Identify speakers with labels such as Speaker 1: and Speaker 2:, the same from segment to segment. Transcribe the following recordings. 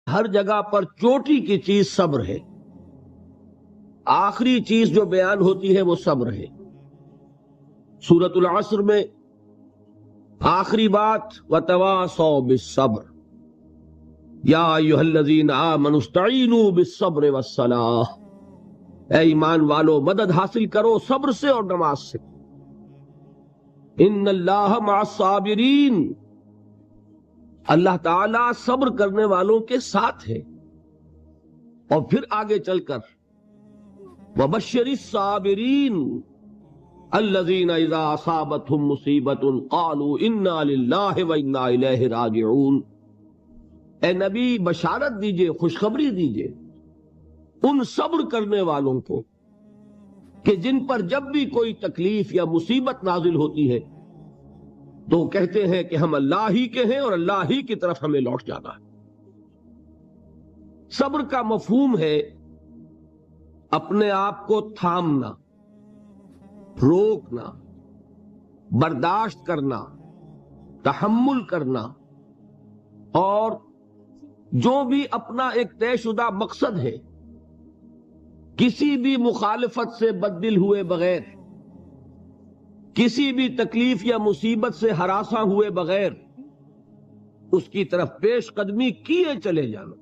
Speaker 1: ہر جگہ پر چوٹی کی چیز صبر ہے، آخری چیز جو بیان ہوتی ہے وہ صبر ہے۔ سورۃ العصر میں آخری بات وَتَوَاصَوْا بِالصَّبْرِ یا ایھا الذین آمنوا استعینوا بالصبر والصلاۃ، اے ایمان والو مدد حاصل کرو صبر سے اور نماز سے۔ ان اللہ مع الصابرین، اللہ تعالیٰ صبر کرنے والوں کے ساتھ ہے۔ اور پھر آگے چل کر وَبَشِّرِ الصَّابِرِينَ الَّذِينَ إِذَا أَصَابَتْهُمْ مُصِيبَةٌ قَالُوا إِنَّا لِلَّهِ وَإِنَّا إِلَيْهِ رَاجِعُونَ، اے نبی بشارت دیجئے، خوشخبری دیجئے ان صبر کرنے والوں کو کہ جن پر جب بھی کوئی تکلیف یا مصیبت نازل ہوتی ہے تو کہتے ہیں کہ ہم اللہ ہی کے ہیں اور اللہ ہی کی طرف ہمیں لوٹ جانا ہے۔ صبر کا مفہوم ہے اپنے آپ کو تھامنا، روکنا، برداشت کرنا، تحمل کرنا، اور جو بھی اپنا ایک طے شدہ مقصد ہے کسی بھی مخالفت سے بددل ہوئے بغیر، کسی بھی تکلیف یا مصیبت سے ہراساں ہوئے بغیر اس کی طرف پیش قدمی کیے چلے جانا۔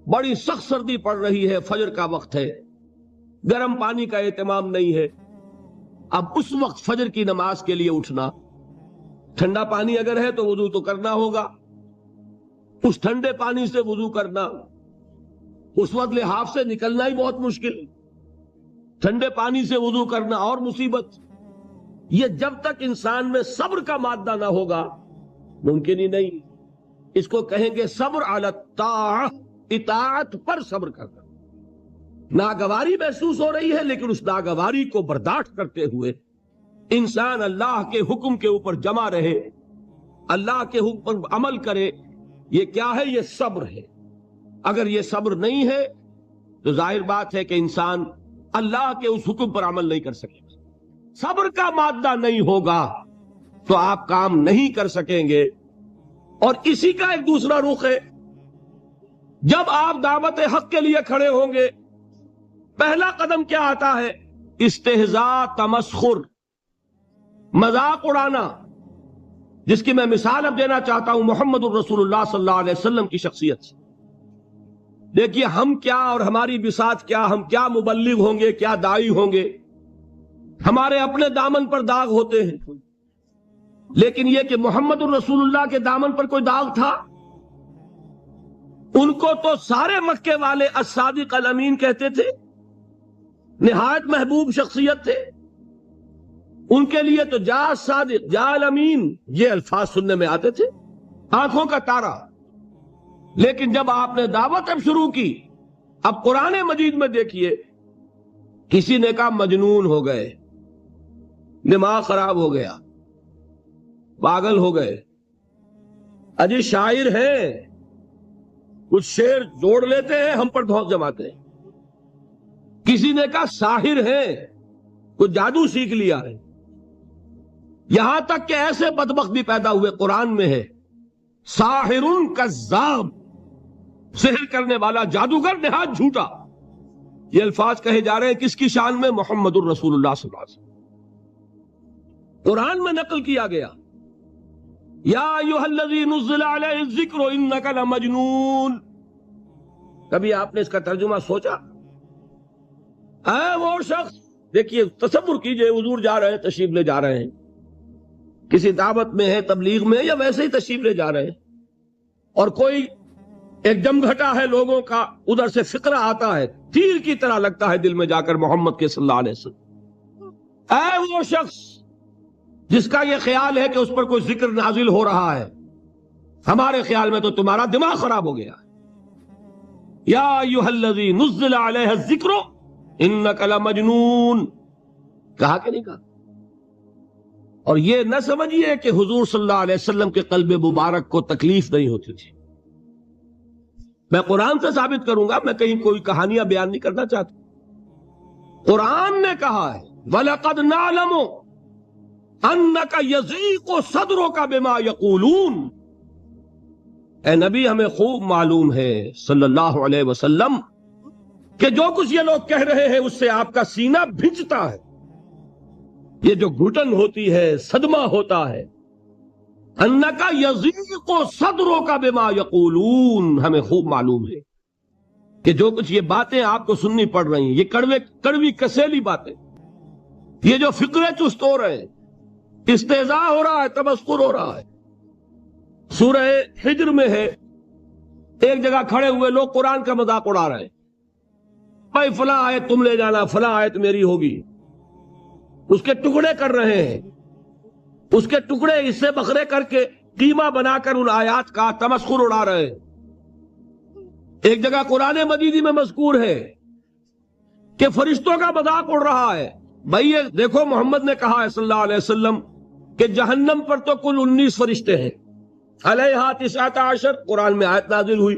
Speaker 1: بڑی سخت سردی پڑ رہی ہے، فجر کا وقت ہے، گرم پانی کا اہتمام نہیں ہے، اب اس وقت فجر کی نماز کے لیے اٹھنا، ٹھنڈا پانی اگر ہے تو وضو تو کرنا ہوگا، اس ٹھنڈے پانی سے وضو کرنا، اس وقت لحاف سے نکلنا ہی بہت مشکل، ٹھنڈے پانی سے وضو کرنا اور مصیبت۔ یہ جب تک انسان میں صبر کا مادہ نہ ہوگا ممکن ہی نہیں۔ اس کو کہیں گے صبر علی الطاعہ، اطاعت پر صبر کرنا۔ ناگواری محسوس ہو رہی ہے لیکن اس ناگواری کو برداشت کرتے ہوئے انسان اللہ کے حکم کے اوپر جمع رہے، اللہ کے حکم پر عمل کرے۔ یہ کیا ہے؟ یہ صبر ہے۔ اگر یہ صبر نہیں ہے تو ظاہر بات ہے کہ انسان اللہ کے اس حکم پر عمل نہیں کر سکے گا۔ صبر کا مادہ نہیں ہوگا تو آپ کام نہیں کر سکیں گے۔ اور اسی کا ایک دوسرا رخ ہے، جب آپ دعوت حق کے لیے کھڑے ہوں گے پہلا قدم کیا آتا ہے؟ استہزاء، تمسخر، مذاق اڑانا، جس کی میں مثال اب دینا چاہتا ہوں محمد الرسول اللہ صلی اللہ علیہ وسلم کی شخصیت سے۔ دیکھیے ہم کیا اور ہماری بساط کیا، ہم کیا مبلغ ہوں گے، کیا داعی ہوں گے، ہمارے اپنے دامن پر داغ ہوتے ہیں، لیکن یہ کہ محمد الرسول اللہ کے دامن پر کوئی داغ تھا؟ ان کو تو سارے مکے والے الصادق الامین کہتے تھے، نہایت محبوب شخصیت تھے، ان کے لیے تو جا صادق، جا الامین، یہ الفاظ سننے میں آتے تھے، آنکھوں کا تارا۔ لیکن جب آپ نے دعوت اب شروع کی، اب قرآن مجید میں دیکھیے کسی نے کہا مجنون ہو گئے، دماغ خراب ہو گیا، پاگل ہو گئے، اجی شاعر ہیں، کچھ شعر جوڑ لیتے ہیں ہم پر دھوس جماتے ہیں۔ کسی نے کہا ساحر ہیں، کچھ جادو سیکھ لیا ہے، یہاں تک کہ ایسے بدبخت بھی پیدا ہوئے، قرآن میں ہے ساحر کذاب، سحر کرنے والا جادوگر نہایت جھوٹا۔ یہ الفاظ کہے جا رہے ہیں کس کی شان میں؟ محمد الرسول اللہ صلی اللہ علیہ وسلم۔ قرآن میں نقل کیا گیا یا ایھا الذی نزل علیہ الذکر انک لمجنون۔ کبھی آپ نے اس کا ترجمہ سوچا؟ اے وہ شخص، دیکھیے تصور کیجئے حضور جا رہے ہیں، تشریف لے جا رہے ہیں، کسی دعوت میں ہے، تبلیغ میں، یا ویسے ہی تشریف لے جا رہے ہیں، اور کوئی ایک جمگھٹا ہے لوگوں کا، ادھر سے فقرہ آتا ہے، تیر کی طرح لگتا ہے دل میں جا کر محمد کے صلی اللہ علیہ وسلم۔ اے وہ شخص جس کا یہ خیال ہے کہ اس پر کوئی ذکر نازل ہو رہا ہے، ہمارے خیال میں تو تمہارا دماغ خراب ہو گیا ہے۔ یا ایھا الذی نزل علیہ الذکر انک لمجنون، کہا کہ نہیں کہا؟ اور یہ نہ سمجھیے کہ حضور صلی اللہ علیہ وسلم کے قلب مبارک کو تکلیف نہیں ہوتی تھی۔ میں قرآن سے ثابت کروں گا، میں کہیں کوئی کہانیاں بیان نہیں کرنا چاہتا۔ قرآن نے کہا ہے وَلَقَدْ نَعْلَمُ أَنَّكَ يَضِيقُ صَدْرُكَ بِمَا يَقُولُونَ، اے نبی ہمیں خوب معلوم ہے صلی اللہ علیہ وسلم کہ جو کچھ یہ لوگ کہہ رہے ہیں اس سے آپ کا سینہ بھجتا ہے، یہ جو گھٹن ہوتی ہے، صدمہ ہوتا ہے، انکا یضیق صدرک بما یقولون، ہمیں خوب معلوم ہے کہ جو کچھ یہ باتیں آپ کو سننی پڑ رہی ہیں، یہ کڑوی کسیلی باتیں، یہ جو فقرے چست ہو رہے ہیں، استہزاء ہو رہا ہے، تمسخر ہو رہا ہے۔ سورہ حجر میں ہے، ایک جگہ کھڑے ہوئے لوگ قرآن کا مذاق اڑا رہے ہیں، بھائی فلاں آیت تم لے جانا، فلاں آیت میری ہوگی، اس کے ٹکڑے کر رہے ہیں، اس کے ٹکڑے حصے بکھرے کر کے قیمہ بنا کر ان آیات کا تمسخر اڑا رہے ہیں۔ ایک جگہ قرآن مجید میں مذکور ہے کہ فرشتوں کا مذاق اڑ رہا ہے، بھائی یہ دیکھو محمد نے کہا ہے صلی اللہ علیہ وسلم کہ جہنم پر تو کل 19 فرشتے ہیں، علیہا 19 قرآن میں آیت نازل ہوئی۔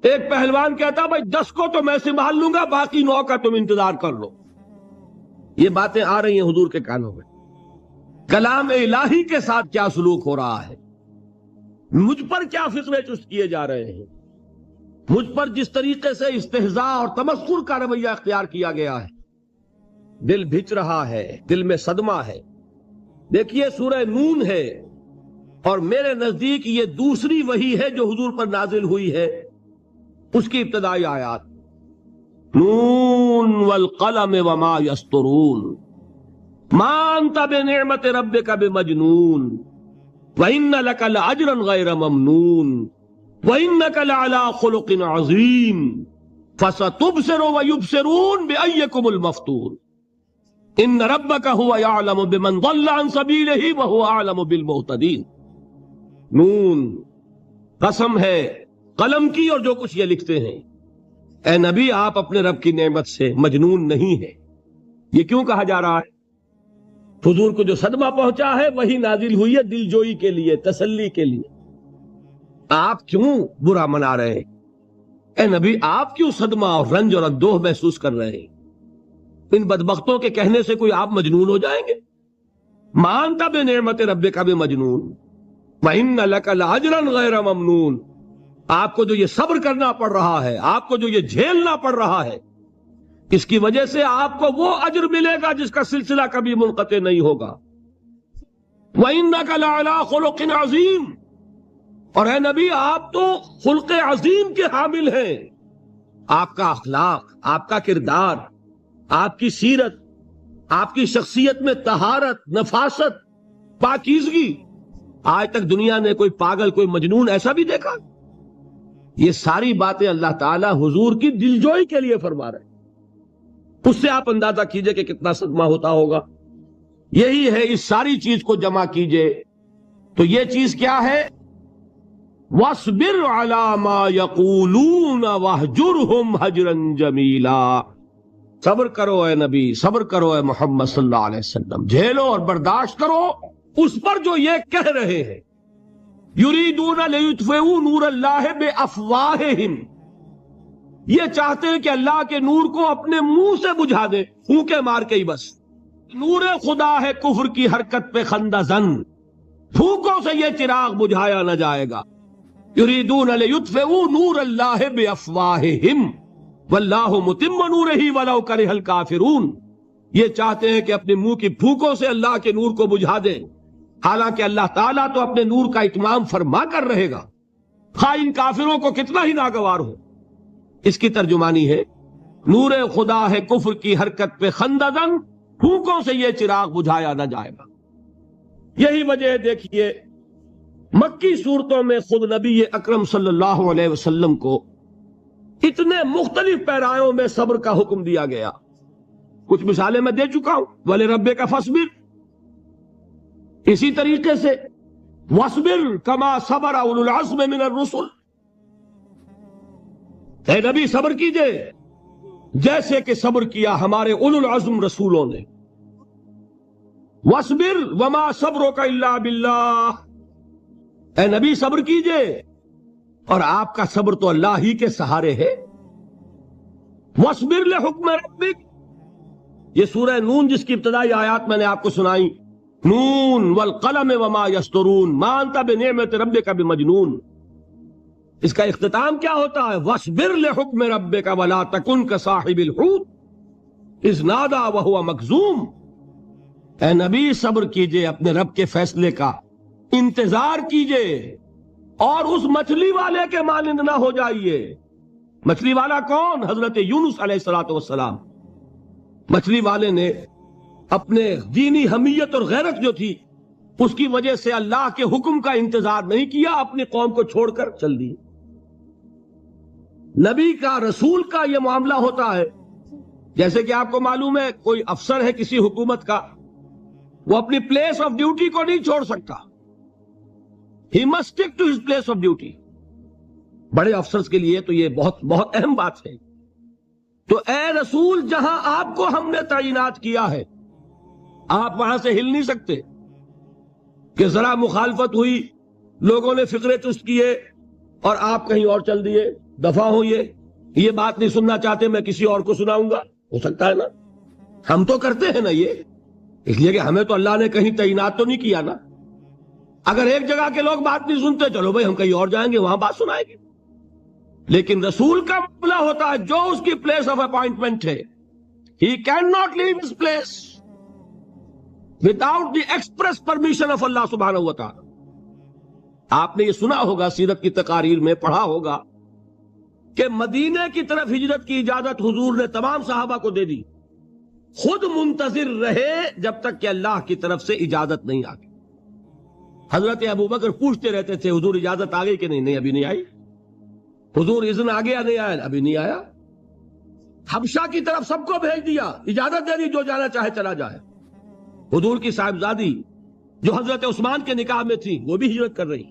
Speaker 1: ایک پہلوان کہتا بھائی 10 کو تو میں سنبھال لوں گا، باقی 9 کا تم انتظار کر لو۔ یہ باتیں آ رہی ہیں حضور کے کانوں میں، کلام الہی کے ساتھ کیا سلوک ہو رہا ہے، مجھ پر کیا فقرے چست کیے جا رہے ہیں، مجھ پر جس طریقے سے استہزاء اور تمسخر کا رویہ اختیار کیا گیا ہے، دل بھج رہا ہے، دل میں صدمہ ہے۔ دیکھیے سورہ نون ہے، اور میرے نزدیک یہ دوسری وحی ہے جو حضور پر نازل ہوئی ہے، اس کی ابتدائی آیات، نون والقلم وما یسطرون ما انت بنعمت ربک بمجنون وان لک لاجرا غیر ممنون وانک لعلی خلق عظیم فستبصر ویبصرون بأیکم المفتون ان ربک هو یعلم بمن ضل عن سبیلہ وهو اعلم بالمہتدین۔ نون، قسم ہے قلم کی اور جو کچھ یہ لکھتے ہیں۔ اے نبی آپ اپنے رب کی نعمت سے مجنون نہیں ہے۔ یہ کیوں کہا جا رہا ہے؟ حضور کو جو صدمہ پہنچا ہے وہی نازل ہوئی ہے دل جوئی کے لیے، تسلی کے لیے۔ آپ کیوں برا منا رہے ہیں؟ اے نبی آپ کیوں صدمہ اور رنج اور اندوہ محسوس کر رہے ہیں؟ ان بدبختوں کے کہنے سے کوئی آپ مجنون ہو جائیں گے؟ ما انت بنعمت ربک بمجنون وَإِنَّ لَكَ لَأَجْرًا غَيْرَ مَمْنُونَ، آپ کو جو یہ صبر کرنا پڑ رہا ہے، آپ کو جو یہ جھیلنا پڑ رہا ہے، اس کی وجہ سے آپ کو وہ اجر ملے گا جس کا سلسلہ کبھی منقطع نہیں ہوگا۔ وَإِنَّكَ لَعَلَىٰ خُلُقٍ عَظِيمٍ، اور اے نبی آپ تو خلق عظیم کے حامل ہیں۔ آپ کا اخلاق، آپ کا کردار، آپ کی سیرت، آپ کی شخصیت میں طہارت، نفاست، پاکیزگی، آج تک دنیا نے کوئی پاگل، کوئی مجنون ایسا بھی دیکھا؟ یہ ساری باتیں اللہ تعالیٰ حضور کی دلجوئی کے لیے فرما رہے ہیں۔ اس سے آپ اندازہ کیجئے کہ کتنا صدمہ ہوتا ہوگا۔ یہی ہے، اس ساری چیز کو جمع کیجئے تو یہ چیز کیا ہے؟ وَاصْبِرْ عَلَىٰ مَا يَقُولُونَ وَاهْجُرْهُمْ هَجْرًا جَمِيلًا، صبر کرو اے نبی، صبر کرو اے محمد صلی اللہ علیہ وسلم، جھیلو اور برداشت کرو اس پر جو یہ کہہ رہے ہیں۔ یریدون لیطفئوا نور اللہ بافواہہم، یہ چاہتے ہیں کہ اللہ کے نور کو اپنے منہ سے بجھا دیں، پھونکے مار کے ہی بس۔ نور خدا ہے کفر کی حرکت پہ خندہ زن، پھونکوں سے یہ چراغ بجھایا نہ جائے گا۔ یریدون لیطفئوا نور اللہ بافواہہم واللہ متم نورہ ولو کرہ الکافرون، یہ چاہتے ہیں کہ اپنے منہ کی پھونکوں سے اللہ کے نور کو بجھا دیں، حالانکہ اللہ تعالیٰ تو اپنے نور کا اتمام فرما کر رہے گا، خواہ ان کافروں کو کتنا ہی ناگوار ہو۔ اس کی ترجمانی ہے نور خدا ہے کفر کی حرکت پہ خنددن، پھونکوں سے یہ چراغ بجھایا نہ جائے گا۔ یہی وجہ ہے، دیکھیے مکی صورتوں میں خود نبی اکرم صلی اللہ علیہ وسلم کو اتنے مختلف پیرایوں میں صبر کا حکم دیا گیا۔ کچھ مثالیں میں دے چکا ہوں، وَلِرَبِّكَ فَاصْبِرْ، اسی طریقے سے وَاصْبِرْ كَمَا صَبَرَ أُولُو الْعَزْمِ مِنَ الرُّسُلِ، اے نبی صبر کیجئے جیسے کہ صبر کیا ہمارے اولو العزم رسولوں نے۔ وَاصْبِرْ وَمَا صَبْرُكَ إِلَّا بِاللَّهِ، اے نبی صبر کیجئے اور آپ کا صبر تو اللہ ہی کے سہارے ہے۔ وَاصْبِرْ لِحُكْمِ رَبِّكَ، یہ سورہ نون جس کی ابتدائی آیات میں نے آپ کو سنائی، نون والقلم وما یسطرون ما انت بنعمت ربک بمجنون. اس کا اختتام کیا ہوتا ہے؟ وَاصْبِرْ لِحُکْمِ رَبِّكَ وَلَا تَكُنْ كَصَاحِبِ الْحُوتِ اذ نَادَىٰ وَهُوَ مَكْظُومٌ. اے نبی صبر کیجئے اپنے رب کے فیصلے کا، انتظار کیجئے اور اس مچھلی والے کے مانند نہ ہو جائیے. مچھلی والا کون؟ حضرت یونس علیہ السلام. مچھلی والے نے اپنے دینی حمیت اور غیرت جو تھی اس کی وجہ سے اللہ کے حکم کا انتظار نہیں کیا، اپنی قوم کو چھوڑ کر چل دی. نبی کا، رسول کا یہ معاملہ ہوتا ہے. جیسے کہ آپ کو معلوم ہے کوئی افسر ہے کسی حکومت کا، وہ اپنی پلیس آف ڈیوٹی کو نہیں چھوڑ سکتا. He must stick to his place of duty. بڑے افسرز کے لیے تو یہ بہت بہت اہم بات ہے. تو اے رسول، جہاں آپ کو ہم نے تعینات کیا ہے آپ وہاں سے ہل نہیں سکتے کہ ذرا مخالفت ہوئی، لوگوں نے فقرے چست کیے اور آپ کہیں اور چل دیے. دفعہ ہو، یہ بات نہیں سننا چاہتے، میں کسی اور کو سناؤں گا. ہو سکتا ہے نا؟ ہم تو کرتے ہیں نا یہ، اس لیے کہ ہمیں تو اللہ نے کہیں تعینات تو نہیں کیا نا. اگر ایک جگہ کے لوگ بات نہیں سنتے، چلو بھائی ہم کہیں اور جائیں گے، وہاں بات سنائیں گے. لیکن رسول کا معاملہ ہوتا ہے جو اس کی پلیس آف اپوائنٹمنٹ ہے، he cannot leave his place without the express permission of Allah سبحانہ و تعالی. آپ نے یہ سنا ہوگا، سیرت کی تقاریر میں پڑھا ہوگا کہ مدینے کی طرف ہجرت کی اجازت حضور نے تمام صحابہ کو دے دی. خود منتظر رہے جب تک کہ اللہ کی طرف سے اجازت نہیں آ گئی. حضرت ابوبکر پوچھتے رہتے تھے حضور اجازت آ گئی کہ نہیں؟ نہیں ابھی نہیں آئی. حضور اذن آ گیا؟ نہیں آیا. ابھی نہیں آیا. حبشہ کی طرف سب کو بھیج دیا، اجازت دے دی جو جانا چاہے چلا جائے. حضور کی صاحبزادی جو حضرت عثمان کے نکاح میں تھی وہ بھی ہجرت کر رہی،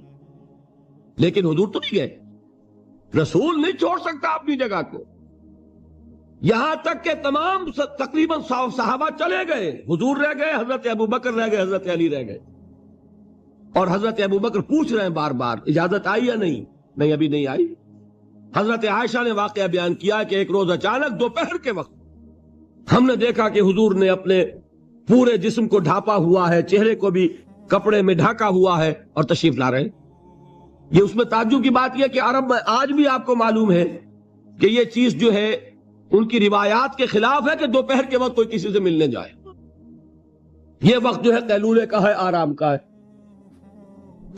Speaker 1: لیکن حضور تو نہیں گئے. رسول نہیں چھوڑ سکتا اپنی جگہ کو. یہاں تک کہ تمام تقریباً صحابہ چلے گئے، حضور رہ گئے، حضرت ابوبکر رہ گئے، حضرت علی رہ گئے. اور حضرت ابوبکر پوچھ رہے ہیں بار بار اجازت آئی یا نہیں؟ نہیں ابھی نہیں آئی. حضرت عائشہ نے واقعہ بیان کیا کہ ایک روز اچانک دوپہر کے وقت ہم نے دیکھا کہ حضور نے اپنے پورے جسم کو ڈھانپا ہوا ہے، چہرے کو بھی کپڑے میں ڈھانکا ہوا ہے اور تشریف لا رہے ہیں. یہ اس میں تعجب کی بات یہ کہ عرب میں آج بھی آپ کو معلوم ہے کہ یہ چیز جو ہے ان کی روایات کے خلاف ہے کہ دوپہر کے وقت کوئی کسی سے ملنے جائے. یہ وقت جو ہے قیلولے کا ہے، آرام کا ہے.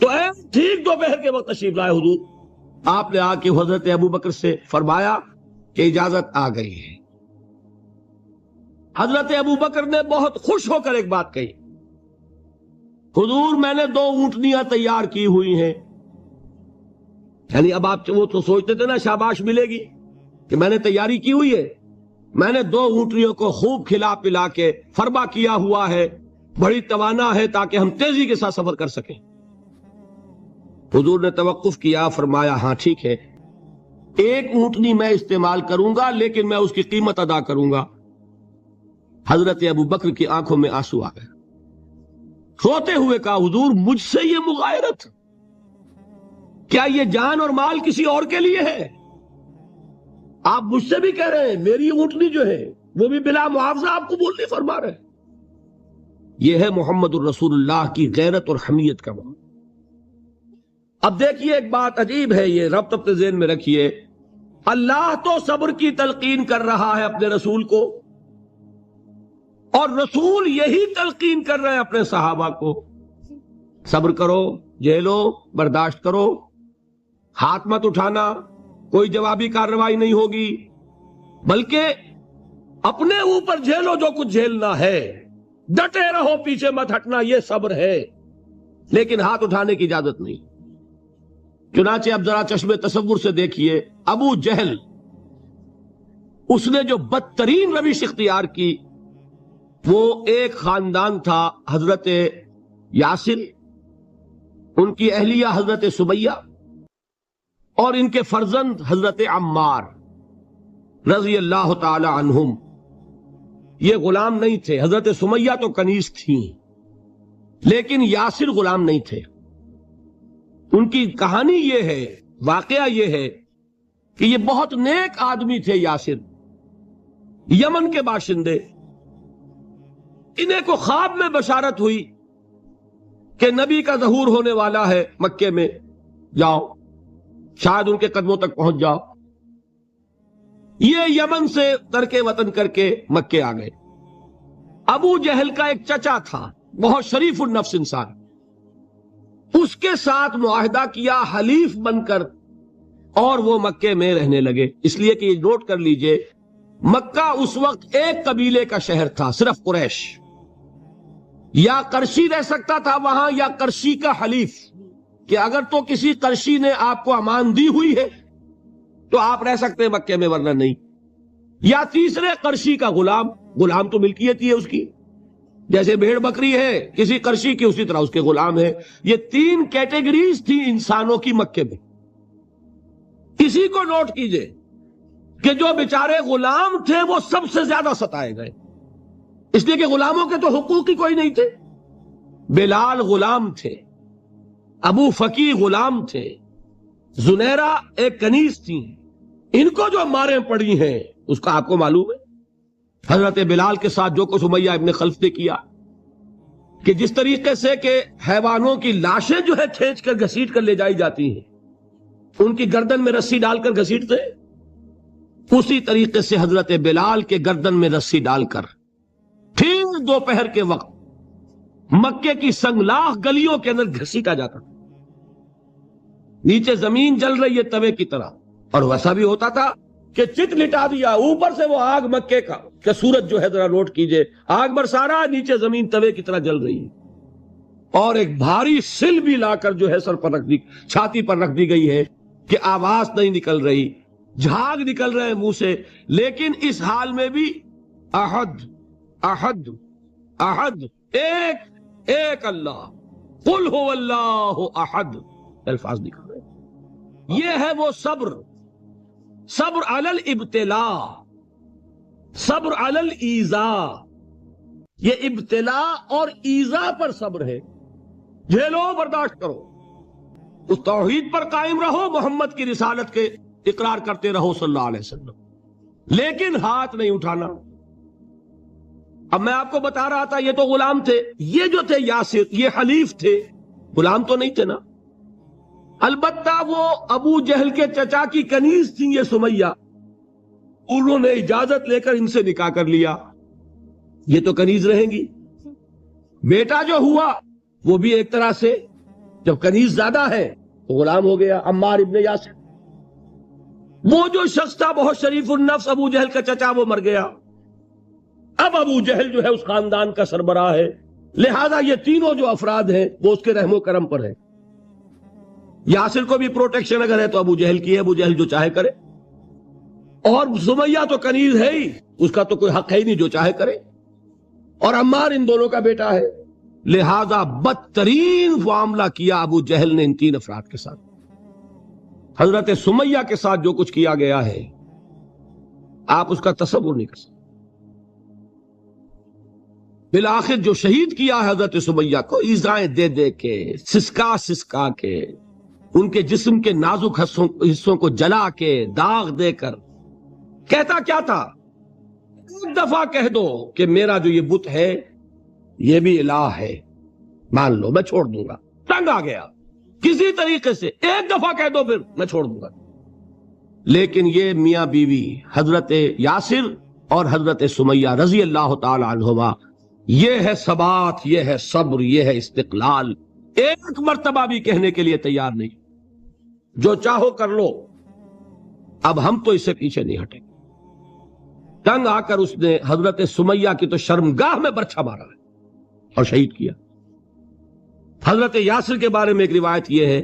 Speaker 1: تو ٹھیک دوپہر کے وقت تشریف لائے حضور. آپ نے آ کے حضرت ابوبکر سے فرمایا کہ اجازت آ گئی ہے. حضرت ابوبکر نے بہت خوش ہو کر ایک بات کہی، حضور میں نے 2 اونٹنیاں تیار کی ہوئی ہیں. یعنی اب آپ وہ تو سوچتے تھے نا شاباش ملے گی کہ میں نے تیاری کی ہوئی ہے. میں نے 2 اونٹنیوں کو خوب کھلا پلا کے فربا کیا ہوا ہے، بڑی توانا ہے تاکہ ہم تیزی کے ساتھ سفر کر سکیں. حضور نے توقف کیا، فرمایا ہاں ٹھیک ہے، 1 اونٹنی میں استعمال کروں گا لیکن میں اس کی قیمت ادا کروں گا. حضرت ابوبکر کی آنکھوں میں آنسو آ گئے. روتے ہوئے کہا حضور مجھ سے یہ مغایرت، کیا یہ جان اور مال کسی اور کے لیے ہے؟ آپ مجھ سے بھی کہہ رہے ہیں میری اونٹنی جو ہے وہ بھی بلا معاوضہ آپ قبول نہیں فرما رہے. یہ ہے محمد الرسول اللہ کی غیرت اور حمیت کا معاملہ. اب دیکھیے ایک بات عجیب ہے، یہ ربط اپنے ذہن میں رکھیے. اللہ تو صبر کی تلقین کر رہا ہے اپنے رسول کو، اور رسول یہی تلقین کر رہے ہیں اپنے صحابہ کو. صبر کرو، جھیلو، برداشت کرو، ہاتھ مت اٹھانا، کوئی جوابی کارروائی نہیں ہوگی، بلکہ اپنے اوپر جھیلو جو کچھ جھیلنا ہے، ڈٹے رہو، پیچھے مت ہٹنا، یہ صبر ہے. لیکن ہاتھ اٹھانے کی اجازت نہیں. چنانچہ اب ذرا چشمے تصور سے دیکھیے، ابو جہل اس نے جو بدترین روش اختیار کی، وہ ایک خاندان تھا حضرت یاسر، ان کی اہلیہ حضرت سمیہ، اور ان کے فرزند حضرت عمار رضی اللہ تعالی عنہم. یہ غلام نہیں تھے. حضرت سمیہ تو کنیز تھیں لیکن یاسر غلام نہیں تھے. ان کی کہانی یہ ہے، واقعہ یہ ہے کہ یہ بہت نیک آدمی تھے. یاسر یمن کے باشندے. انہیں کو خواب میں بشارت ہوئی کہ نبی کا ظہور ہونے والا ہے مکے میں، جاؤ شاید ان کے قدموں تک پہنچ جاؤ۔ یہ یمن سے ترک وطن کر کے مکے آ گئے۔ ابو جہل کا ایک چچا تھا، بہت شریف النفس انسان، اس کے ساتھ معاہدہ کیا حلیف بن کر، اور وہ مکے میں رہنے لگے۔ اس لیے کہ یہ نوٹ کر لیجئے، مکہ اس وقت ایک قبیلے کا شہر تھا، صرف قریش۔ یا قرشی رہ سکتا تھا وہاں، یا قرشی کا حلیف، کہ اگر تو کسی قرشی نے آپ کو امان دی ہوئی ہے تو آپ رہ سکتے ہیں مکے میں، ورنہ نہیں۔ یا تیسرے قرشی کا غلام، غلام تو ملکیت ہی ہے اس کی، جیسے بھیڑ بکری ہے کسی قرشی کی، اسی طرح اس کے غلام ہے۔ یہ تین کیٹیگریز تھی انسانوں کی مکے میں۔ اسی کو نوٹ کیجئے کہ جو بیچارے غلام تھے وہ سب سے زیادہ ستائے گئے، اس لیے کہ غلاموں کے تو حقوق ہی کوئی نہیں تھے۔ بلال غلام تھے، ابو فقی غلام تھے، زنیرہ ایک کنیز تھی، ان کو جو ماریں پڑی ہیں اس کا آپ کو معلوم ہے۔ حضرت بلال کے ساتھ جو کچھ امیہ ابن خلف نے کیا، کہ جس طریقے سے کہ حیوانوں کی لاشیں جو ہے کھینچ کر گھسیٹ کر لے جائی جاتی ہیں، ان کی گردن میں رسی ڈال کر گھسیٹتے، اسی طریقے سے حضرت بلال کے گردن میں رسی ڈال کر ٹھیک دوپہر کے وقت مکے کی سنگلاخ گلیوں کے اندر گھسیٹا جاتا تھا۔ نیچے زمین جل رہی ہے توے کی طرح، اور ویسا بھی ہوتا تھا کہ چت لٹا دیا، اوپر سے وہ آگ مکے کا کہ سورج جو ہے ذرا نوٹ کیجئے، آگ برسا رہا، نیچے زمین توے کی طرح جل رہی ہے، اور ایک بھاری سل بھی لا کر جو ہے سر پر رکھ دی، چھاتی پر رکھ دی گئی ہے کہ آواز نہیں نکل رہی، جھاگ نکل رہے ہیں منہ سے، لیکن اس حال میں بھی احد احد احد، ایک ایک اللہ، قل هو اللہ احد، الفاظ نکل رہے ہیں۔ یہ ہے وہ صبر، صبر علی الابتلاء، صبر علی الایذاء۔ یہ ابتلاء اور ایذاء پر صبر ہے، جھیلو برداشت کرو، اس توحید پر قائم رہو، محمد کی رسالت کے اقرار کرتے رہو صلی اللہ علیہ وسلم، لیکن ہاتھ نہیں اٹھانا۔ اب میں آپ کو بتا رہا تھا یہ تو غلام تھے، یہ جو تھے یاسر، یہ حلیف تھے، غلام تو نہیں تھے نا۔ البتہ وہ ابو جہل کے چچا کی کنیز تھی یہ سمیہ، انہوں نے اجازت لے کر ان سے نکاح کر لیا، یہ تو کنیز رہیں گی۔ بیٹا جو ہوا وہ بھی ایک طرح سے جب کنیز زیادہ ہے تو غلام ہو گیا، عمار ابن یاسر۔ وہ جو شخص تھا بہت شریف النفس ابو جہل کا چچا، وہ مر گیا، اب ابو جہل جو ہے اس خاندان کا سربراہ ہے، لہذا یہ تینوں جو افراد ہیں وہ اس کے رحم و کرم پر ہے۔ یاسر کو بھی پروٹیکشن اگر ہے تو ابو جہل کی ہے، ابو جہل جو چاہے کرے، اور سمیہ تو کنیز ہے ہی، اس کا تو کوئی حق ہے ہی نہیں، جو چاہے کرے، اور عمار ان دونوں کا بیٹا ہے، لہذا بدترین معاملہ کیا ابو جہل نے ان تین افراد کے ساتھ۔ حضرت سمیہ کے ساتھ جو کچھ کیا گیا ہے آپ اس کا تصور نہیں کر سکتے۔ بالآخر جو شہید کیا ہے حضرت سمیہ کو، ایذائیں دے دے کے، سسکا سسکا کے، ان کے جسم کے نازک حصوں کو جلا کے، داغ دے کر، کہتا کیا تھا؟ ایک دفعہ کہہ دو کہ میرا جو یہ بت ہے یہ بھی الہ ہے، مان لو میں چھوڑ دوں گا۔ تنگ آ گیا، کسی طریقے سے ایک دفعہ کہہ دو پھر میں چھوڑ دوں گا۔ لیکن یہ میاں بیوی حضرت یاسر اور حضرت سمیہ رضی اللہ تعالی عنہما، یہ ہے ثبات، یہ ہے صبر، یہ ہے استقلال، ایک مرتبہ بھی کہنے کے لیے تیار نہیں، جو چاہو کر لو، اب ہم تو اس سے پیچھے نہیں ہٹیں گے۔ تنگ آ کر اس نے حضرت سمیہ کی تو شرمگاہ میں برچھا مارا ہے اور شہید کیا۔ حضرت یاسر کے بارے میں ایک روایت یہ ہے،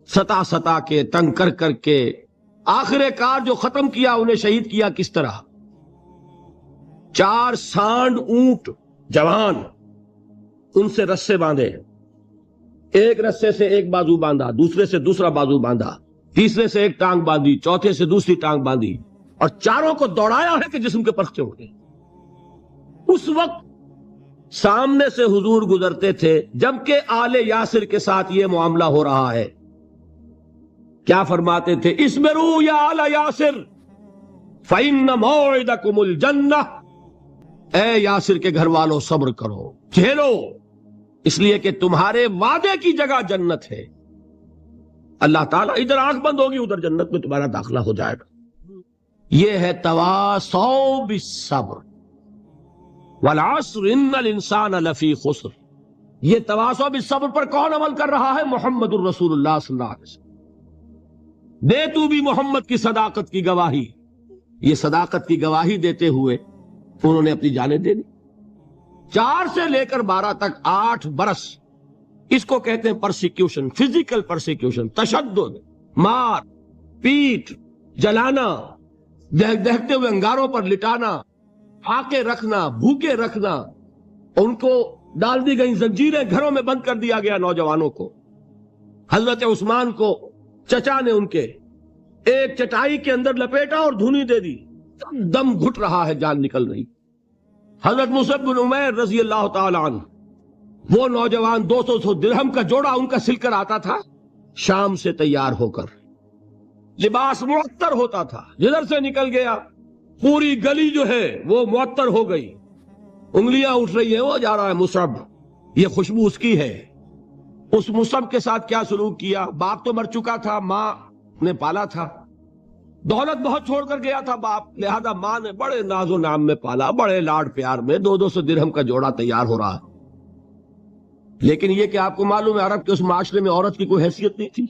Speaker 1: ستا ستا کے، تنگ کر کر کے، آخر کار جو ختم کیا، انہیں شہید کیا کس طرح؟ 4 سانڈ اونٹ جوان، ان سے رسے باندھے، ایک رسے سے ایک بازو باندھا، دوسرے سے دوسرا بازو باندھا، تیسرے سے ایک ٹانگ باندھی، چوتھے سے دوسری ٹانگ باندھی، اور چاروں کو دوڑایا ہے کہ جسم کے پرخچے اٹھ گئے۔ اس وقت سامنے سے حضور گزرتے تھے جبکہ آل یاسر کے ساتھ یہ معاملہ ہو رہا ہے، کیا فرماتے تھے؟ اسبروا یا آل یاسر فإن موعدکم الجنہ، اے یاسر کے گھر والوں صبر کرو، جھیلو، اس لیے کہ تمہارے وعدے کی جگہ جنت ہے. اللہ تعالیٰ ادھر آنکھ بند ہوگی ادھر جنت میں تمہارا داخلہ ہو جائے گا. یہ ہے تواصوا بالصبر والعصر ان الانسان لفی خسر. یہ تواصوا بالصبر پر کون عمل کر رہا ہے؟ محمد الرسول اللہ صلی اللہ علیہ وسلم. دے تو بھی محمد کی صداقت کی گواہی. یہ صداقت کی گواہی دیتے ہوئے انہوں نے اپنی جانیں دے دی. 4 سے لے کر 12 تک 8 برس اس کو کہتے ہیں پرسیکیوشن، فزیکل پرسیکیوشن، تشدد، مار پیٹ، جلانا، دہکتے ہوئے انگاروں پر لٹانا، پھاکے رکھنا، بھوکے رکھنا. ان کو ڈال دی گئی زنجیریں، گھروں میں بند کر دیا گیا نوجوانوں کو. حضرت عثمان کو چچا نے ان کے ایک چٹائی کے اندر لپیٹا اور دھونی دے دی. دم گھٹ رہا ہے، جان نکل رہی. حضرت مصعب بن عمیر رضی اللہ تعالی عنہ، وہ نوجوان 200 درہم کا جوڑا ان کا سل کر آتا تھا شام سے تیار ہو کر. لباس معطر ہوتا تھا، جدھر سے نکل گیا پوری گلی جو ہے وہ معطر ہو گئی. انگلیاں اٹھ رہی ہیں، وہ جا رہا ہے مصعب، یہ خوشبو اس کی ہے. اس مصعب کے ساتھ کیا سلوک کیا؟ باپ تو مر چکا تھا، ماں نے پالا تھا، دولت بہت چھوڑ کر گیا تھا باپ، لہذا ماں نے بڑے ناز و نام میں پالا، بڑے لاڈ پیار میں. 200 درہم کا جوڑا تیار ہو رہا. لیکن یہ کہ آپ کو معلوم ہے عرب کے اس معاشرے میں عورت کی کوئی حیثیت نہیں تھی،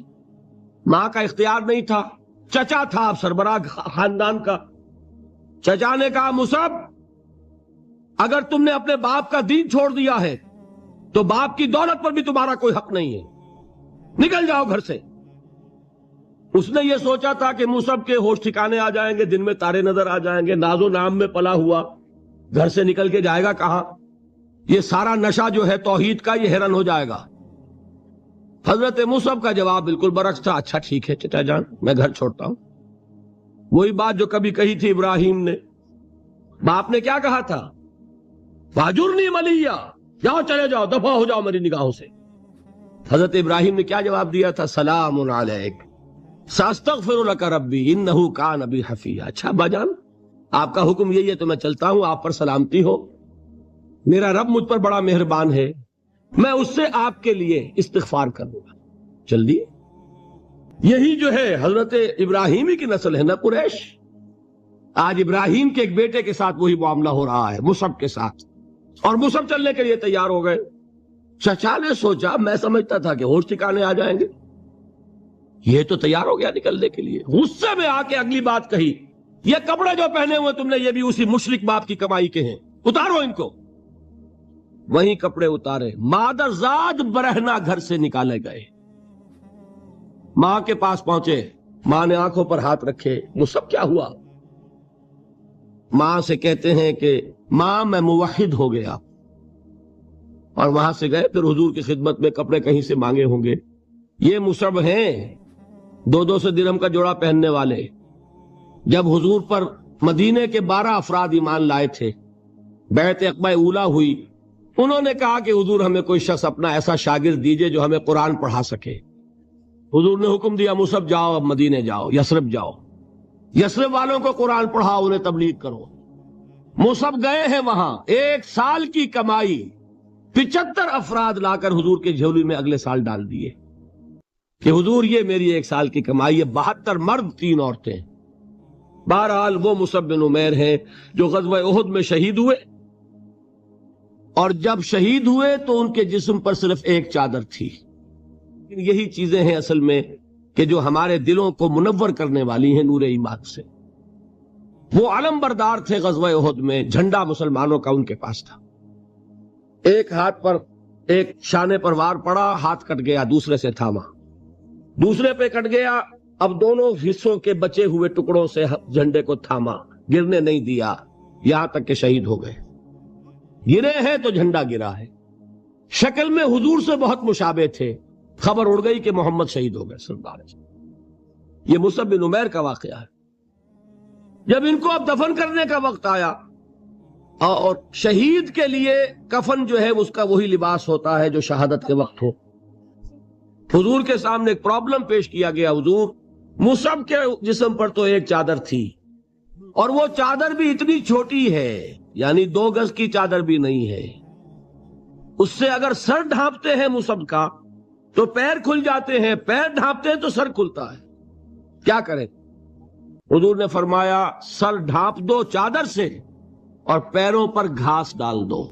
Speaker 1: ماں کا اختیار نہیں تھا. چچا تھا آپ سربراہ خاندان کا. چچا نے کہا مصعب اگر تم نے اپنے باپ کا دین چھوڑ دیا ہے تو باپ کی دولت پر بھی تمہارا کوئی حق نہیں ہے، نکل جاؤ گھر سے. اس نے یہ سوچا تھا کہ مصعب کے ہوش ٹھکانے آ جائیں گے، دن میں تارے نظر آ جائیں گے، ناز و نام میں پلا ہوا گھر سے نکل کے جائے گا کہاں؟ یہ سارا نشہ جو ہے توحید کا یہ حیران ہو جائے گا. حضرت مصعب کا جواب بالکل برعکس تھا. اچھا ٹھیک ہے چچا جان، میں گھر چھوڑتا ہوں. وہی بات جو کبھی کہی تھی ابراہیم نے. باپ نے کیا کہا تھا؟ واجرنی ملیہ، جاؤ چلے جاؤ، دفع ہو جاؤ میری نگاہوں سے. حضرت ابراہیم نے کیا جواب دیا تھا؟ سلام علیک ساستغفر لک ربی انہ کان بی حفیہ. اچھا ابا جان آپ کا حکم یہی ہے تو میں چلتا ہوں، آپ پر سلامتی ہو، میرا رب مجھ پر بڑا مہربان ہے، میں اس سے آپ کے لیے استغفار کر دوں گا. چل دیے. یہی جو ہے حضرت ابراہیمی کی نسل ہے نا قریش. آج ابراہیم کے ایک بیٹے کے ساتھ وہی معاملہ ہو رہا ہے مصعب کے ساتھ، اور مصعب چلنے کے لیے تیار ہو گئے. چچا نے سوچا، میں سمجھتا تھا کہ ہوش ٹھکانے آ جائیں گے، یہ تو تیار ہو گیا نکلنے کے لیے. غصے میں آ کے اگلی بات کہی، یہ کپڑے جو پہنے ہوئے تم نے یہ بھی اسی مشرک باپ کی کمائی کے ہیں، اتارو ان کو. وہیں کپڑے اتارے، مادر زاد برہنہ گھر سے نکالے گئے. ماں کے پاس پہنچے، ماں نے آنکھوں پر ہاتھ رکھے. مصعب کیا ہوا؟ ماں سے کہتے ہیں کہ ماں میں موحد ہو گیا. اور وہاں سے گئے، پھر حضور کی خدمت میں کپڑے کہیں سے مانگے ہوں گے. یہ مصعب ہیں 200 درہم کا جوڑا پہننے والے. جب حضور پر مدینے کے 12 افراد ایمان لائے تھے، بیعت عقبہ اولا ہوئی، انہوں نے کہا کہ حضور ہمیں کوئی شخص اپنا ایسا شاگرد دیجئے جو ہمیں قرآن پڑھا سکے. حضور نے حکم دیا مصعب جاؤ، اب مدینے جاؤ، یثرب جاؤ، یثرب والوں کو قرآن پڑھاؤ، انہیں تبلیغ کرو. مصعب گئے ہیں وہاں، 1 سال کی کمائی 75 افراد لا کر حضور کے جھولی میں اگلے سال ڈال دیے کہ حضور یہ میری 1 سال کی کمائی ہے. 72 مرد 3 عورتیں. بہرحال وہ مصعب بن عمیر ہیں جو غزوہ احد میں شہید ہوئے، اور جب شہید ہوئے تو ان کے جسم پر صرف ایک چادر تھی. یہی چیزیں ہیں اصل میں کہ جو ہمارے دلوں کو منور کرنے والی ہیں نور ایمان سے. وہ علم بردار تھے غزوہ احد میں، جھنڈا مسلمانوں کا ان کے پاس تھا. ایک ہاتھ پر ایک شانے پر وار پڑا، ہاتھ کٹ گیا، دوسرے سے تھاما، دوسرے پہ کٹ گیا، اب دونوں حصوں کے بچے ہوئے ٹکڑوں سے جھنڈے کو تھاما، گرنے نہیں دیا، یہاں تک کہ شہید ہو گئے. گرے ہیں تو جھنڈا گرا ہے. شکل میں حضور سے بہت مشابہ تھے. خبر اڑ گئی کہ محمد شہید ہو گئے صلی اللہ علیہ وسلم. یہ مصعب بن عمیر کا واقعہ ہے. جب ان کو اب دفن کرنے کا وقت آیا، اور شہید کے لیے کفن جو ہے اس کا وہی لباس ہوتا ہے جو شہادت کے وقت ہو. حضور کے سامنے ایک پرابلم پیش کیا گیا. حضور مصعب کے جسم پر تو ایک چادر تھی، اور وہ چادر بھی اتنی چھوٹی ہے، یعنی 2 گز کی چادر بھی نہیں ہے. اس سے اگر سر ڈھانپتے ہیں مصحف کا تو پیر کھل جاتے ہیں، پیر ڈھانپتے ہیں تو سر کھلتا ہے، کیا کریں؟ حضور نے فرمایا سر ڈھانپ دو چادر سے اور پیروں پر گھاس ڈال دو۔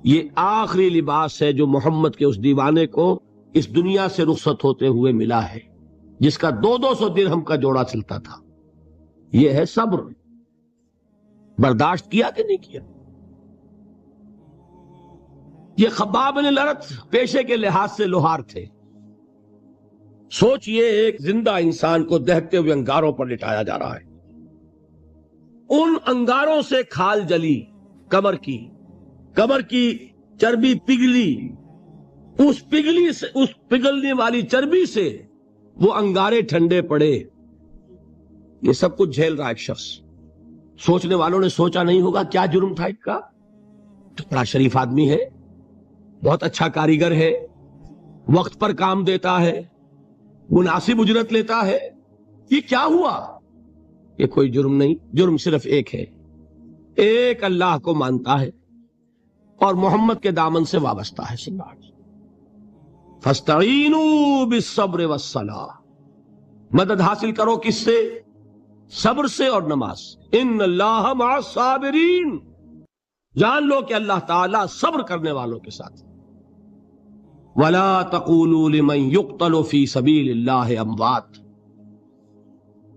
Speaker 1: یہ آخری لباس ہے جو محمد کے اس دیوانے کو اس دنیا سے رخصت ہوتے ہوئے ملا ہے، جس کا 200 درہم کا جوڑا چلتا تھا۔ یہ ہے صبر۔ برداشت کیا کہ نہیں کیا؟ یہ خباب بن الارت پیشے کے لحاظ سے لوہار تھے۔ سوچئے ایک زندہ انسان کو دہتے ہوئے انگاروں پر لٹایا جا رہا ہے، ان انگاروں سے کھال جلی، کمر کی چربی پگھلی، اس پگھلنے والی چربی سے وہ انگارے ٹھنڈے پڑے۔ یہ سب کچھ جھیل رہا ایک شخص۔ سوچنے والوں نے سوچا نہیں ہوگا کیا جرم تھا اس کا، تو بڑا شریف آدمی ہے، بہت اچھا کاریگر ہے، وقت پر کام دیتا ہے، مناسب اجرت لیتا ہے، یہ کیا ہوا؟ یہ کوئی جرم نہیں، جرم صرف ایک ہے، ایک اللہ کو مانتا ہے اور محمد کے دامن سے وابستہ ہے۔ فَاسْتَعِينُوا بِالصَّبْرِ وَالصَّلَاةِ، مدد حاصل کرو کس سے؟ صبر سے اور نماز۔ ان اللہ مع الصابرین، جان لو کہ اللہ تعالیٰ صبر کرنے والوں کے ساتھ۔ وَلَا تَقُولُوا لِمَنْ يُقْتَلُ فِي سَبِيلِ اللَّهِ أَمْوَاتٌ،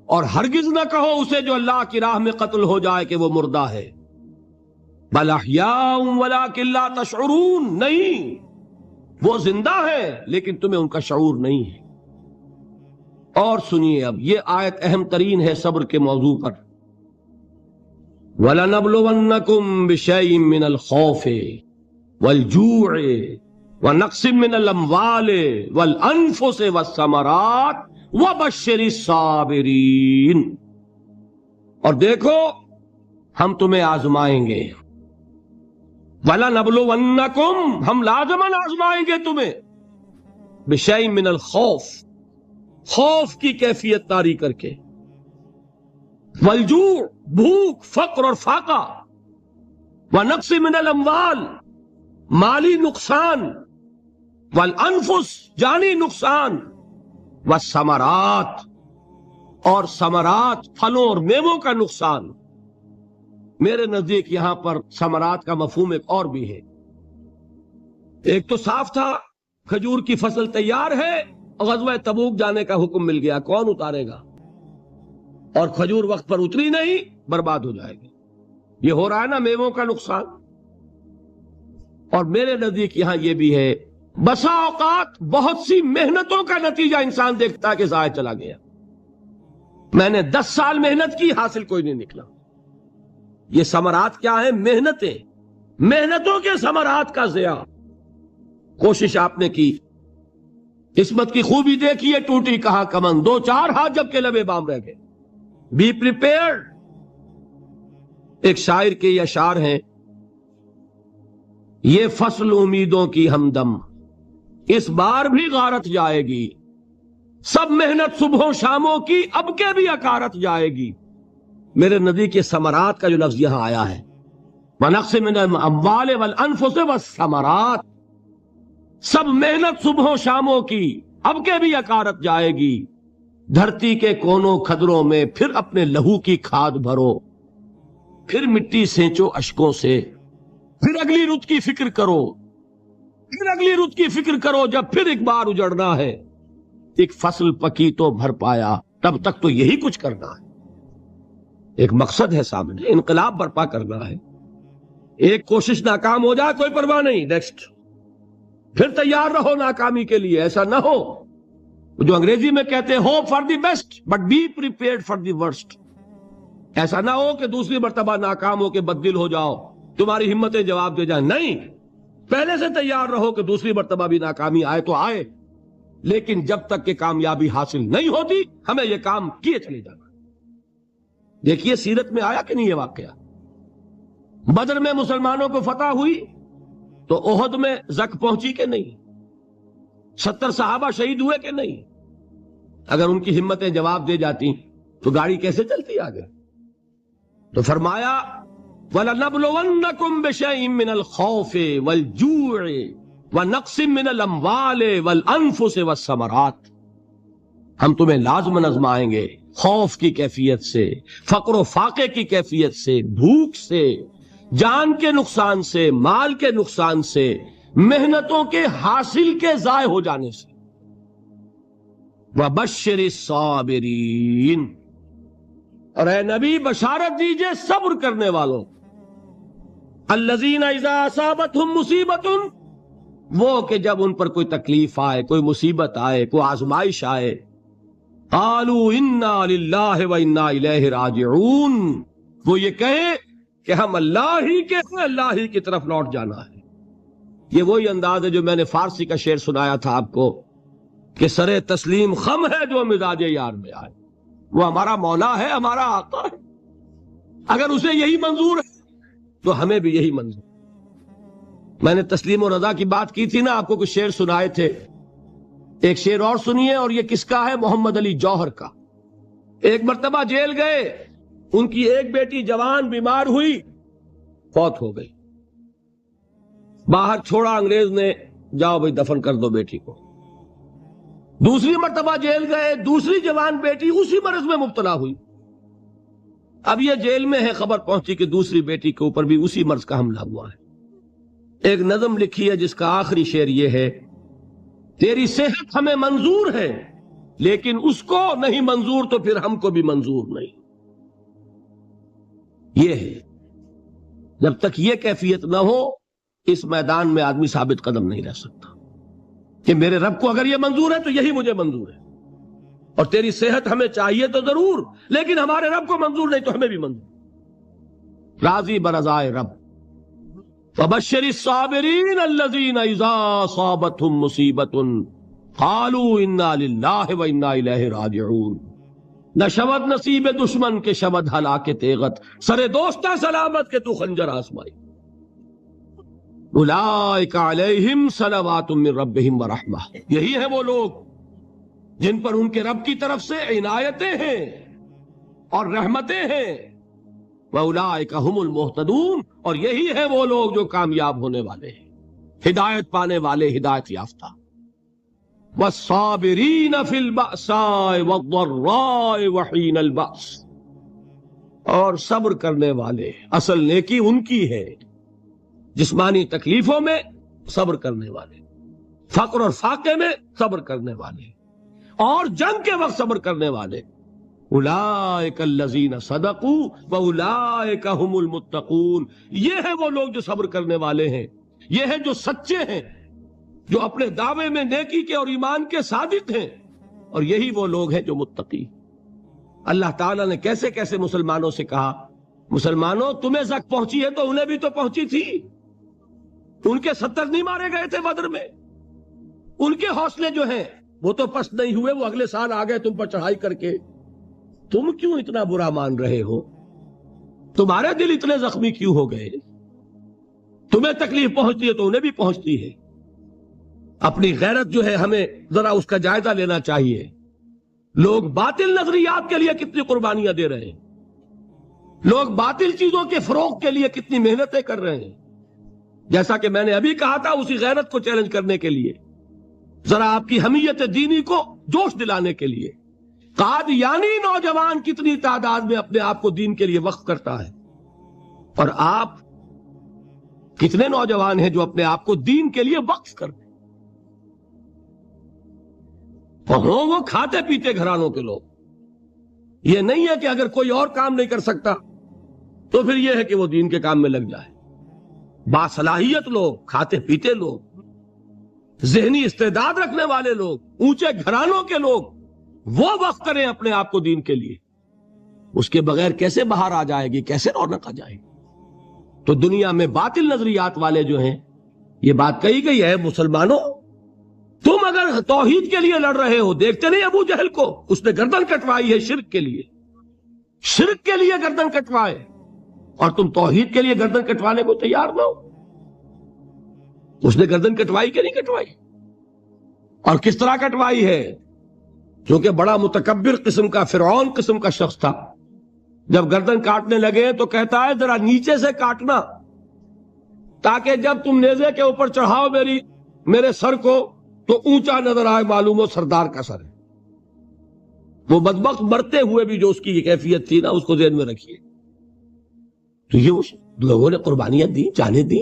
Speaker 1: اور ہرگز نہ کہو اسے جو اللہ کی راہ میں قتل ہو جائے کہ وہ مردہ ہے۔ بل احیاء ولکن لا تشعرون، نہیں، وہ زندہ ہے لیکن تمہیں ان کا شعور نہیں ہے۔ اور سنیے اب یہ آیت اہم ترین ہے صبر کے موضوع پر۔ وَلَنَبْلُوَنَّكُمْ بِشَيْءٍ مِّنَ الْخَوْفِ وَالْجُوعِ وَنَقْصٍ مِّنَ الْأَمْوَالِ وَالْأَنفُسِ وَالثَّمَرَاتِ وَبَشِّرِ الصَّابِرِينَ، اور دیکھو ہم تمہیں آزمائیں گے۔ وَلَنَبْلُوَنَّكُمْ، ہم لازماً آزمائیں گے تمہیں، بِشَيْءٍ مِّنَ الْخَوْفِ، خوف کی کیفیت طاری کر کے، والجوع، بھوک، فقر اور فاقہ، ونقص من الاموال، مالی نقصان، والانفس، جانی نقصان، والثمرات، اور ثمرات، پھلوں اور میووں کا نقصان۔ میرے نزدیک یہاں پر ثمرات کا مفہوم ایک اور بھی ہے۔ ایک تو صاف تھا کھجور کی فصل تیار ہے، غزوہ تبوک جانے کا حکم مل گیا، کون اتارے گا؟ اور کھجور وقت پر اتری نہیں، برباد ہو جائے گی۔ یہ ہو رہا ہے نا میووں کا نقصان۔ اور میرے نزدیک یہاں یہ بھی ہے، بسا اوقات بہت سی محنتوں کا نتیجہ انسان دیکھتا ہے کہ ضائع چلا گیا، میں نے 10 سال محنت کی، حاصل کوئی نہیں نکلا۔ یہ ثمرات کیا ہیں؟ محنتیں، محنتوں کے ثمرات کا ضیاع۔ کوشش آپ نے کی، قسمت کی خوبی دیکھیے، ٹوٹی کہاں کمن، 2-4 ہاتھ جب کے لبے بام رہ گئے۔ Be prepared. ایک شاعر کے یہ اشعار ہیں، یہ فصل امیدوں کی ہمدم، اس بار بھی غارت جائے گی، سب محنت صبحوں شاموں کی اب کے بھی اکارت جائے گی۔ میرے نزدیک یہ ثمرات کا جو لفظ یہاں آیا ہے، وَنَقْصٍ مِّنَ الْأَمْوَالِ وَالْأَنفُسِ وَالثَّمَرَاتِ، سب محنت صبحوں شاموں کی اب کے بھی اکارت جائے گی۔ دھرتی کے کونوں کھدروں میں پھر اپنے لہو کی کھاد بھرو، پھر مٹی سینچو اشکوں سے، پھر اگلی رت کی فکر کرو، پھر اگلی رت کی فکر کرو، جب پھر ایک بار اجڑنا ہے۔ ایک فصل پکی تو بھر پایا، تب تک تو یہی کچھ کرنا ہے۔ ایک مقصد ہے سامنے، انقلاب برپا کرنا ہے۔ ایک کوشش ناکام ہو جائے کوئی پرواہ نہیں، نیکسٹ، پھر تیار رہو ناکامی کے لیے۔ ایسا نہ ہو جو انگریزی میں کہتے ہیں hope for the best but be prepared for the worst. ایسا نہ ہو کہ دوسری مرتبہ ناکام ہو کے بددل ہو جاؤ، تمہاری ہمتیں جواب دے جائیں، نہیں، پہلے سے تیار رہو کہ دوسری مرتبہ بھی ناکامی آئے تو آئے، لیکن جب تک کہ کامیابی حاصل نہیں ہوتی ہمیں یہ کام کیے چلے جانا۔ دیکھیے سیرت میں آیا کہ نہیں یہ واقعہ؟ بدر میں مسلمانوں کو فتح ہوئی تو احد میں زک پہنچی کہ نہیں؟ 70 صحابہ شہید ہوئے کہ نہیں؟ اگر ان کی ہمتیں جواب دے جاتی تو گاڑی کیسے چلتی آگے؟ تو فرمایا وَلَنَبْلُوَنَّكُمْ بِشَيْءٍ مِّنَ الْخَوْفِ وَالْجُوعِ وَنَقْصٍ مِّنَ الْأَمْوَالِ وَالْأَنفُسِ وَالثَّمَرَاتِ، ہم تمہیں لازم آزمائیں گے خوف کی کیفیت سے، فقر و فاقے کی کیفیت سے، بھوک سے، جان کے نقصان سے، مال کے نقصان سے، محنتوں کے حاصل کے ضائع ہو جانے سے۔ وَبَشِّرِ الصَّابِرِينَ، اور اے نبی بشارت دیجئے صبر کرنے والوں، الَّذِينَ إِذَا أَصَابَتْهُمْ مُصِيبَةٌ، وہ کہ جب ان پر کوئی تکلیف آئے، کوئی مصیبت آئے، کوئی آزمائش آئے، قالوا انا للہ وانا الیہ راجعون، وہ یہ کہیں کہ ہم اللہ ہی کے ہیں، اللہ ہی کی طرف لوٹ جانا ہے۔ یہ وہی انداز ہے جو میں نے فارسی کا شعر سنایا تھا آپ کو کہ سر تسلیم خم ہے جو مزاج یار میں آئے۔ وہ ہمارا مولا ہے، ہمارا آقا ہے، اگر اسے یہی منظور ہے تو ہمیں بھی یہی منظور۔ میں نے تسلیم و رضا کی بات کی تھی نا، آپ کو کچھ شعر سنائے تھے، ایک شعر اور سنیے، اور یہ کس کا ہے؟ محمد علی جوہر کا۔ ایک مرتبہ جیل گئے، ان کی ایک بیٹی جوان بیمار ہوئی، فوت ہو گئی، باہر چھوڑا انگریز نے، جاؤ بھائی دفن کر دو بیٹی کو۔ دوسری مرتبہ جیل گئے، دوسری جوان بیٹی اسی مرض میں مبتلا ہوئی، اب یہ جیل میں ہے، خبر پہنچی کہ دوسری بیٹی کے اوپر بھی اسی مرض کا حملہ ہوا ہے۔ ایک نظم لکھی ہے جس کا آخری شعر یہ ہے، تیری صحت ہمیں منظور ہے لیکن اس کو نہیں منظور تو پھر ہم کو بھی منظور نہیں۔ یہ ہے، جب تک یہ کیفیت نہ ہو اس میدان میں آدمی ثابت قدم نہیں رہ سکتا کہ میرے رب کو اگر یہ منظور ہے تو یہی مجھے منظور ہے، اور تیری صحت ہمیں چاہیے تو ضرور لیکن ہمارے رب کو منظور نہیں تو ہمیں بھی منظور۔ راضی برضائے رب۔ وَبَشِّرِ الصَّابِرِينَ الَّذِينَ إِذَا أَصَابَتْهُمْ مُصِيبَةٌ قَالُوا إِنَّا لِلَّهِ وَإِنَّا إِلَيْهِ رَاجِعُونَ۔ نہ شود نصیب دشمن کے شود ہلاک تیغت، سر دوستہ سلامت کے تو خنجر آسمائی۔ اولئک علیہم صلوات من ربہم ورحمہ، یہی ہے وہ لوگ جن پر ان کے رب کی طرف سے عنایتیں ہیں اور رحمتیں ہیں۔ وَأُولَئِكَ هُمُ الْمُهْتَدُونَ، اور یہی ہے وہ لوگ جو کامیاب ہونے والے ہیں، ہدایت پانے والے، ہدایت یافتہ۔ وَالصَّابِرِينَ فِي الْبَأْسَاءِ وَالضَّرَّاءِ وَحِينَ الْبَأْسِ، اور صبر کرنے والے، اصل نیکی ان کی ہے، جسمانی تکلیفوں میں صبر کرنے والے، فقر اور فاقے میں صبر کرنے والے، اور جنگ کے وقت صبر کرنے والے۔ اولئک الذین صدقوا واولئک هم المتقون، یہ ہے وہ لوگ جو صبر کرنے والے ہیں، یہ ہے جو سچے ہیں، جو اپنے دعوے میں نیکی کے اور ایمان کے صادق ہیں، اور یہی وہ لوگ ہیں جو متقی۔ اللہ تعالیٰ نے کیسے کیسے مسلمانوں سے کہا، مسلمانوں تمہیں زک پہنچی ہے تو انہیں بھی تو پہنچی تھی، ان کے 70 نہیں مارے گئے تھے بدر میں، ان کے حوصلے جو ہیں وہ تو پست نہیں ہوئے، وہ اگلے سال آ گئے تم پر چڑھائی کر کے، تم کیوں اتنا برا مان رہے ہو؟ تمہارے دل اتنے زخمی کیوں ہو گئے؟ تمہیں تکلیف پہنچتی ہے تو انہیں بھی پہنچتی ہے۔ اپنی غیرت جو ہے ہمیں ذرا اس کا جائزہ لینا چاہیے۔ لوگ باطل نظریات کے لیے کتنی قربانیاں دے رہے ہیں، لوگ باطل چیزوں کے فروغ کے لیے کتنی محنتیں کر رہے ہیں۔ جیسا کہ میں نے ابھی کہا تھا، اسی غیرت کو چیلنج کرنے کے لیے، ذرا آپ کی حمیت دینی کو جوش دلانے کے لیے، قادیانی نوجوان کتنی تعداد میں اپنے آپ کو دین کے لیے وقف کرتا ہے، اور آپ کتنے نوجوان ہیں جو اپنے آپ کو دین کے لیے وقف کرتے ہیں، اور وہ کھاتے پیتے گھرانوں کے لوگ۔ یہ نہیں ہے کہ اگر کوئی اور کام نہیں کر سکتا تو پھر یہ ہے کہ وہ دین کے کام میں لگ جائے۔ باصلاحیت لوگ، کھاتے پیتے لوگ، ذہنی استعداد رکھنے والے لوگ، اونچے گھرانوں کے لوگ، وہ وقف کریں اپنے آپ کو دین کے لیے۔ اس کے بغیر کیسے باہر آ جائے گی، کیسے رونق آ جائے گی؟ تو دنیا میں باطل نظریات والے جو ہیں، یہ بات کہی گئی ہے، مسلمانوں تم اگر توحید کے لیے لڑ رہے ہو، دیکھتے نہیں ابو جہل کو، اس نے گردن کٹوائی ہے شرک کے لیے، شرک کے لیے گردن کٹوائے، اور تم توحید کے لیے گردن کٹوانے کو تیار نہ ہو۔ اس نے گردن کٹوائی کہ نہیں کٹوائی؟ اور کس طرح کٹوائی ہے؟ چونکہ بڑا متکبر قسم کا، فرعون قسم کا شخص تھا، جب گردن کاٹنے لگے تو کہتا ہے ذرا نیچے سے کاٹنا، تاکہ جب تم نیزے کے اوپر چڑھاؤ میری میرے سر کو تو اونچا نظر آئے معلوم ہو سردار کا سر ہے. وہ بدبخت مرتے ہوئے بھی جو اس کی یہ کیفیت تھی نا اس کو ذہن میں رکھیے. تو یہ اس لوگوں نے قربانیاں دی، جانیں دی.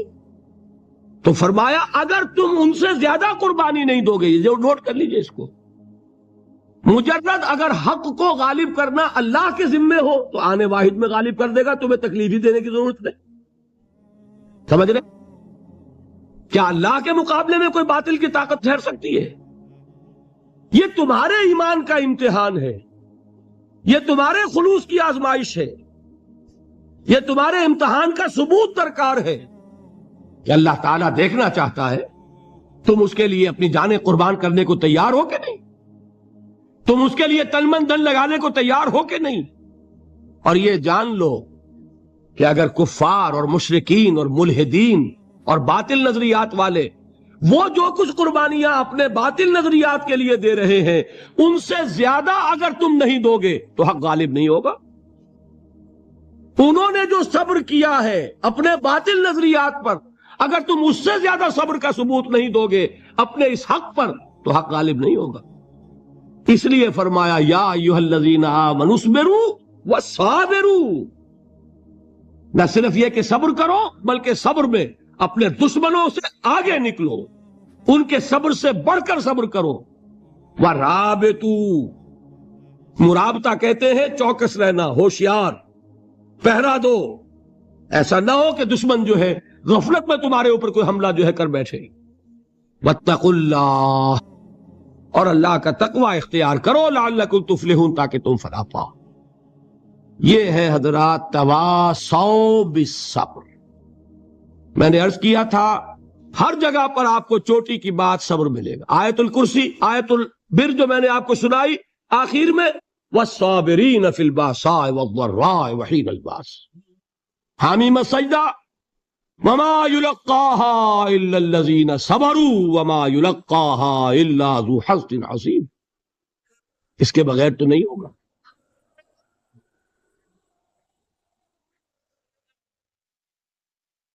Speaker 1: تو فرمایا اگر تم ان سے زیادہ قربانی نہیں دو گے، یہ جو نوٹ کر لیجئے اس کو، مجرد اگر حق کو غالب کرنا اللہ کے ذمے ہو تو آنے واحد میں غالب کر دے گا، تمہیں تکلیف ہی دینے کی ضرورت نہیں. سمجھ رہے؟ کیا اللہ کے مقابلے میں کوئی باطل کی طاقت ٹھہر سکتی ہے؟ یہ تمہارے ایمان کا امتحان ہے، یہ تمہارے خلوص کی آزمائش ہے، یہ تمہارے امتحان کا ثبوت درکار ہے کہ اللہ تعالیٰ دیکھنا چاہتا ہے تم اس کے لیے اپنی جانیں قربان کرنے کو تیار ہو کہ نہیں، تم اس کے لیے تن من دھن لگانے کو تیار ہو کہ نہیں. اور یہ جان لو کہ اگر کفار اور مشرکین اور ملحدین اور باطل نظریات والے وہ جو کچھ قربانیاں اپنے باطل نظریات کے لیے دے رہے ہیں ان سے زیادہ اگر تم نہیں دو گے تو حق غالب نہیں ہوگا. انہوں نے جو صبر کیا ہے اپنے باطل نظریات پر، اگر تم اس سے زیادہ صبر کا ثبوت نہیں دو گے اپنے اس حق پر تو حق غالب نہیں ہوگا. اس لیے فرمایا یا ایھا الذین آمنوا اصبروا وصابروا. نہ صرف یہ کہ صبر کرو بلکہ صبر میں اپنے دشمنوں سے آگے نکلو، ان کے صبر سے بڑھ کر صبر کرو. وَرَابِطُوا، مرابطہ کہتے ہیں چوکس رہنا، ہوشیار، پہرا دو. ایسا نہ ہو کہ دشمن جو ہے غفلت میں تمہارے اوپر کوئی حملہ جو ہے کر بیٹھے. وَاتَّقُوا اللَّهَ، اور اللہ کا تقوی اختیار کرو، لعلکم تفلحون، تاکہ تم فلاح پاؤ. یہ ہے حضرات تواصوا بالصبر. میں نے عرض کیا تھا ہر جگہ پر آپ کو چوٹی کی بات صبر ملے گا. آیت الکرسی، آیت البر جو میں نے آپ کو سنائی آخر میں، والصابرین فی الباساء والضراء وحین الباس. حامیم سجدہ، وما یلقاها الا الذین صبروا وما یلقاها الا ذو حظ عظیم. اس کے بغیر تو نہیں ہوگا.